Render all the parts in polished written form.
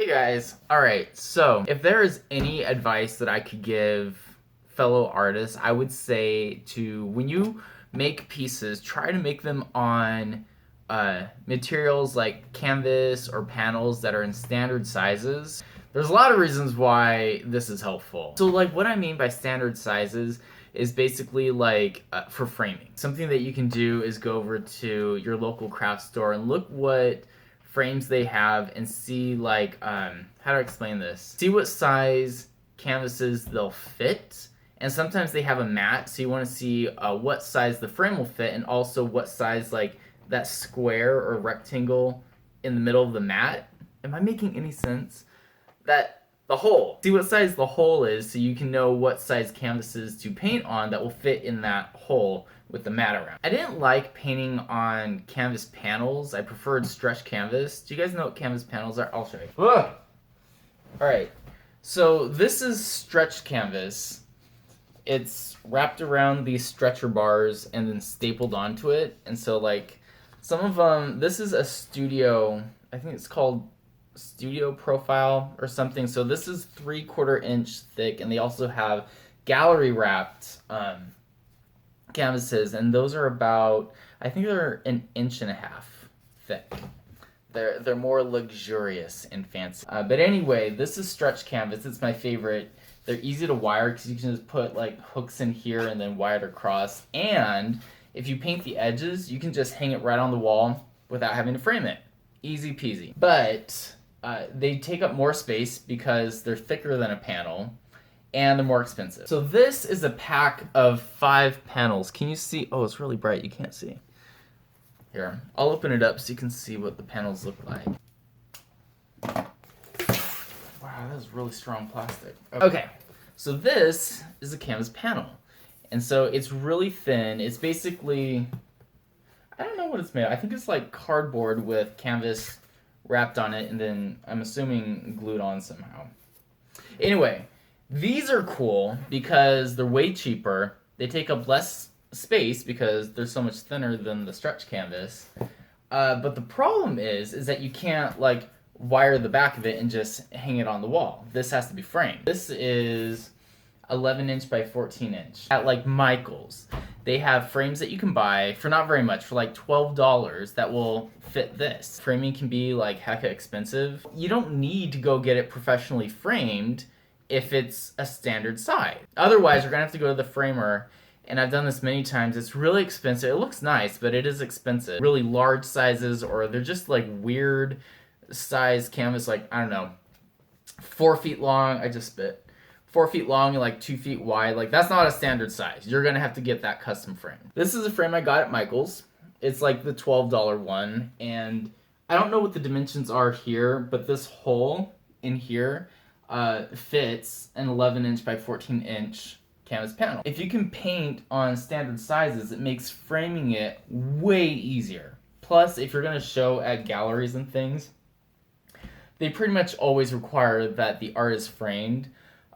guys. Alright, so if there is any advice that I could give fellow artists, I would say to, when you make pieces, try to make them on materials like canvas or panels that are in standard sizes. There's a lot of reasons why this is helpful. So like what I mean by standard sizes is basically like for framing. Something that you can do is go over to your local craft store and look what frames they have and see like how do I explain this? See what size canvases they'll fit, and sometimes they have a mat, so you want to see what size the frame will fit, and also what size like that square or rectangle in the middle of the mat. Am I making any sense? That the hole. See what size the hole is so you can know what size canvases to paint on that will fit in that hole with the mat around. I didn't like painting on canvas panels. I preferred stretch canvas. Do you guys know what canvas panels are? I'll show you. Ugh! Alright, so this is stretch canvas. It's wrapped around these stretcher bars and then stapled onto it. And so like some of them, this is a studio, I think it's called Studio Profile or something. So this is 3/4 inch thick, and they also have gallery wrapped canvases, and those are about, I think they're 1.5 inches thick. They're more luxurious and fancy. But anyway, this is stretch canvas. It's my favorite. They're easy to wire because you can just put like hooks in here and then wire it across. And if you paint the edges, you can just hang it right on the wall without having to frame it. Easy peasy. But they take up more space because they're thicker than a panel, and they're more expensive. So this is a pack of 5 panels. Can you see? Oh, it's really bright. You can't see. Here, I'll open it up so you can see what the panels look like. Wow, that is really strong plastic. Okay, so this is a canvas panel. And so it's really thin. It's basically, I don't know what it's made of. I think it's like cardboard with canvas wrapped on it and then I'm assuming glued on somehow. Anyway, these are cool because they're way cheaper. They take up less space because they're so much thinner than the stretch canvas. But the problem is that you can't like wire the back of it and just hang it on the wall. This has to be framed. This is 11 inch by 14 inch. At like Michael's, they have frames that you can buy for not very much, for like $12 that will fit this. Framing can be like hecka expensive. You don't need to go get it professionally framed if it's a standard size. Otherwise, you're gonna have to go to the framer, and I've done this many times. It's really expensive. It looks nice, but it is expensive. Really large sizes, or they're just like weird size canvas, like, I don't know, 4 feet long. I just spit. 4 feet long and like 2 feet wide. Like, that's not a standard size. You're gonna have to get that custom frame. This is a frame I got at Michael's. It's like the $12 one, and I don't know what the dimensions are here, but this hole in here fits an 11 inch by 14 inch canvas panel. If you can paint on standard sizes, it makes framing it way easier. Plus, if you're gonna show at galleries and things, they pretty much always require that the art is framed.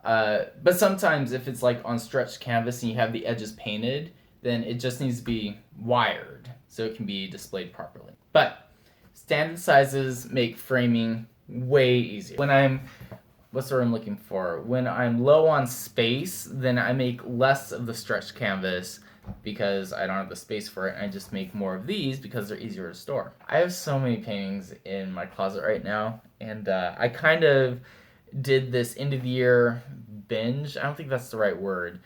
But sometimes if it's like on stretched canvas and you have the edges painted, then it just needs to be wired so it can be displayed properly. But standard sizes make framing way easier. What's the word I'm looking for? When I'm low on space, then I make less of the stretched canvas because I don't have the space for it, and I just make more of these because they're easier to store. I have so many paintings in my closet right now, and I kind of did this end of the year binge. I don't think that's the right word,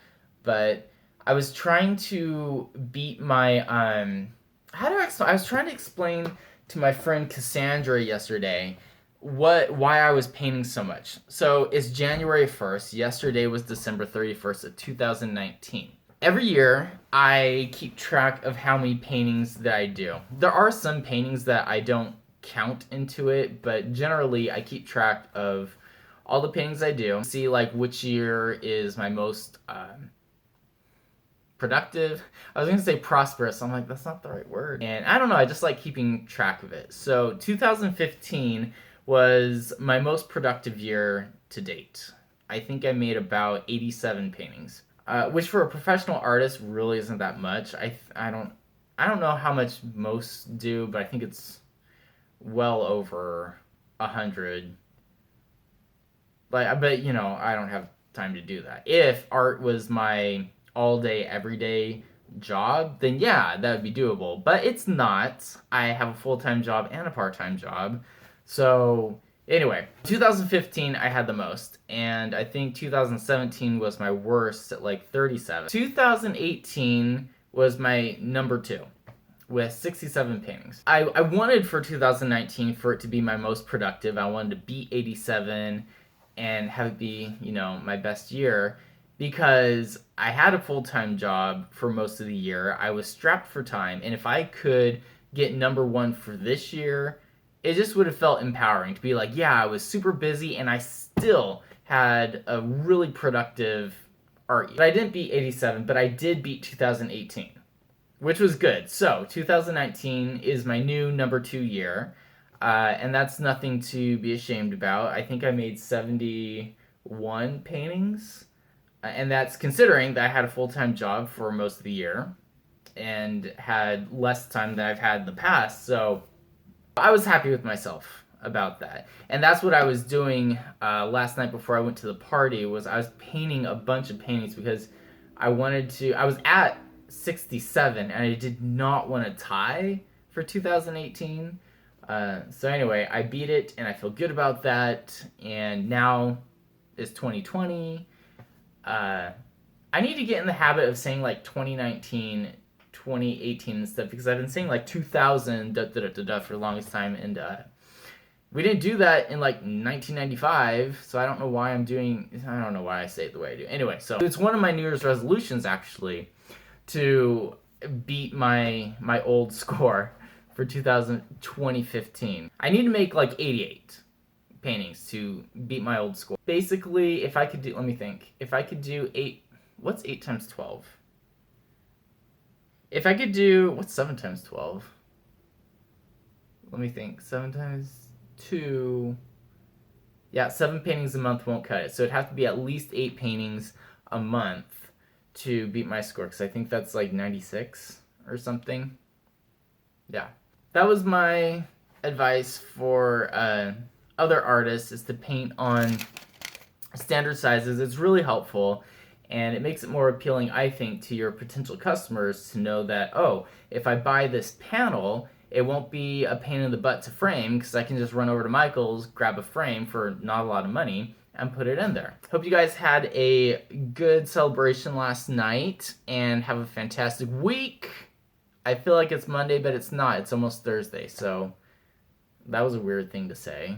but I was trying to beat my I was trying to explain to my friend Cassandra yesterday why I was painting so much. So it's January 1st. Yesterday was December 31st of 2019. Every year, I keep track of how many paintings that I do. There are some paintings that I don't count into it, but generally I keep track of all the paintings I do. See like which year is my most productive. I was gonna say prosperous. I'm like, that's not the right word. And I don't know, I just like keeping track of it. So 2015 was my most productive year to date. I think I made about 87 paintings, which for a professional artist really isn't that much. I don't know how much most do, but I think it's well over 100 Like, but you know, I don't have time to do that. If art was my all day, everyday job, then yeah, that would be doable. But it's not. I have a full time job and a part time job. So, anyway, 2015, I had the most. And I think 2017 was my worst at like 37. 2018 was my number two with 67 paintings. I wanted for 2019 for it to be my most productive. I wanted to beat 87 and have it be, you know, my best year because I had a full-time job for most of the year. I was strapped for time, and if I could get number one for this year, it just would have felt empowering to be like, yeah, I was super busy and I still had a really productive art year. But I didn't beat 87, but I did beat 2018, which was good. So 2019 is my new number two year, and that's nothing to be ashamed about. I think I made 71 paintings, and that's considering that I had a full time job for most of the year and had less time than I've had in the past. So I was happy with myself about that, and that's what I was doing last night before I went to the party. Was I was painting a bunch of paintings because I wanted to. I was at 67, and I did not want to tie for 2018. So anyway, I beat it, and I feel good about that. And now is 2020. I need to get in the habit of saying like 2019, 2018 and stuff because I've been saying like 2000 for the longest time, and we didn't do that in like 1995, so I don't know why I don't know why I say it the way I do. Anyway, so it's one of my New Year's resolutions actually to beat my old score for 2015. I need to make like 88 paintings to beat my old score. Basically, if I could do, let me think. If I could do 8, what's 8 times 12? If I could do, what's 7 times 12? Let me think. 7 times 2. Yeah, 7 paintings a month won't cut it. So it'd have to be at least 8 paintings a month to beat my score, because I think that's like 96 or something. Yeah. That was my advice for other artists, is to paint on standard sizes. It's really helpful, and it makes it more appealing, I think, to your potential customers to know that, oh, if I buy this panel, it won't be a pain in the butt to frame because I can just run over to Michael's, grab a frame for not a lot of money, and put it in there. Hope you guys had a good celebration last night and have a fantastic week. I feel like it's Monday, but it's not. It's almost Thursday, so that was a weird thing to say.